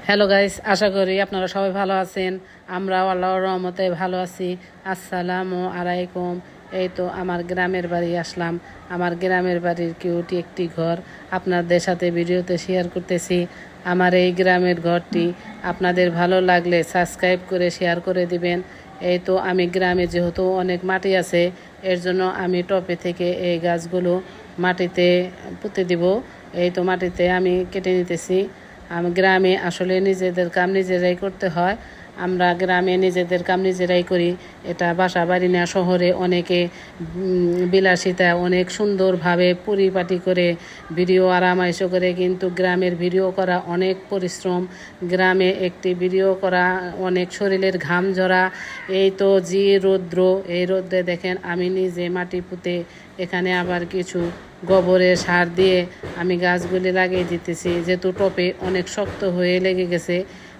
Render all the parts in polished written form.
Hello guys, আশা করি আপনারা সবাই ভালো আছেন। আমরাও আল্লাহর রহমতে ভালো আছি। আসসালামু আলাইকুম। এই তো আমার গ্রামের বাড়ি আসলাম। আমার গ্রামের বাড়ির কিউট একটি ঘর আপনাদের সাথে ভিডিওতে শেয়ার করতেছি। আমার এই গ্রামের ঘরটি আপনাদের ভালো লাগলে সাবস্ক্রাইব করে শেয়ার করে দিবেন। এই তো আমি গ্রামে যেহেতু অনেক মাটি আছে, এর জন্য আমি টপে থেকে এই গাছগুলো মাটিতে পুঁতে দিব। এই তো মাটিতে আমি কেটে নিতেছি। গ্রামে আসলে নিজেদের কাম নিজেরাই করতে হয়। আমরা গ্রামে নিজেদের কাম নিজেরাই করি। এটা বাসা বাড়ি না, শহরে অনেকে বিলাসিতা অনেক সুন্দরভাবে পরিপাটি করে ভিডিও আরামাইশো করে, কিন্তু গ্রামের ভিডিও করা অনেক পরিশ্রম। গ্রামে একটি ভিডিও করা অনেক শরীরের ঘাম ঝরা। এই তো যে রৌদ্র, এই রৌদ্রে দেখেন আমি নিজে মাটি পুঁতে এখানে আবার কিছু গোবরের সার দিয়ে আমি গাছগুলি লাগিয়ে দিতেছি। যেহেতু টপে অনেক শক্ত হয়ে লেগে গেছে,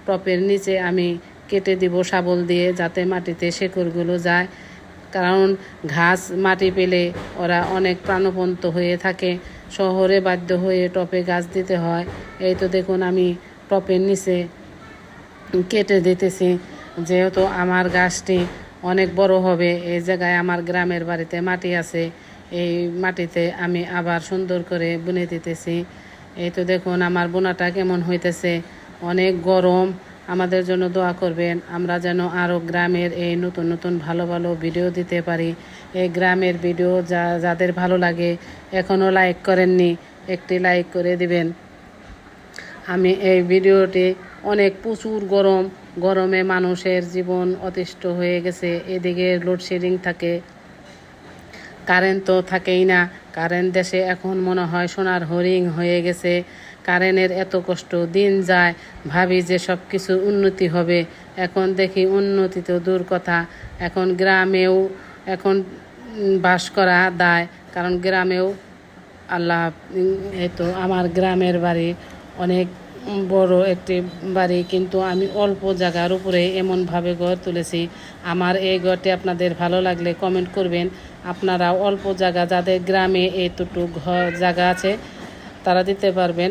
টপের নিচে আমি কেটে দিব শাবল দিয়ে, যাতে মাটিতে শেকড়গুলো যায়। কারণ ঘাস মাটি পেলে ওরা অনেক প্রাণবন্ত হয়ে থাকে। শহরে বাধ্য হয়ে টপে গাছ দিতে হয়। এই তো দেখুন আমি টপের নিচে কেটে দিতেছি, যেহেতু আমার গাছটি অনেক বড় হবে। এই জায়গায় আমার গ্রামের বাড়িতে মাটি আছে, এই মাটিতে আমি আবার সুন্দর করে বুনে দিতেছি। এই তো দেখুন আমার বোনাটা কেমন হইতেছে, অনেক গরম। আমাদের জন্য দোয়া করবেন, আমরা যেন আরও গ্রামের এই নতুন নতুন ভালো ভালো ভিডিও দিতে পারি। এই গ্রামের ভিডিও যাদের ভালো লাগে, এখনও লাইক করেননি, একটি লাইক করে দিবেন। আমি এই ভিডিওটি প্রচুর গরমে মানুষের জীবন অতিষ্ঠ হয়ে গেছে। এদিকে লোডশেডিং থাকে, কারেন্ট তো থাকেই না। কারেন্ট দেশে এখন মনে হয় সোনার হরিণ হয়ে গেছে। কারেন্টের এত কষ্ট, দিন যায় ভাবি যে সব কিছু উন্নতি হবে, এখন দেখি উন্নতি তো দূর কথা। এখন গ্রামেও এখন বাস করা দায়, কারণ গ্রামেও আল্লাহ। এই তো আমার গ্রামের বাড়ি অনেক বড় একটি বাড়ি, কিন্তু আমি অল্প জায়গার উপরে এমনভাবে ঘর তুলেছি। আমার এই ঘরটি আপনাদের ভালো লাগলে কমেন্ট করবেন। আপনারা অল্প জায়গা, যাদের গ্রামে এইটুকু ঘর জায়গা আছে, তারা দিতে পারবেন।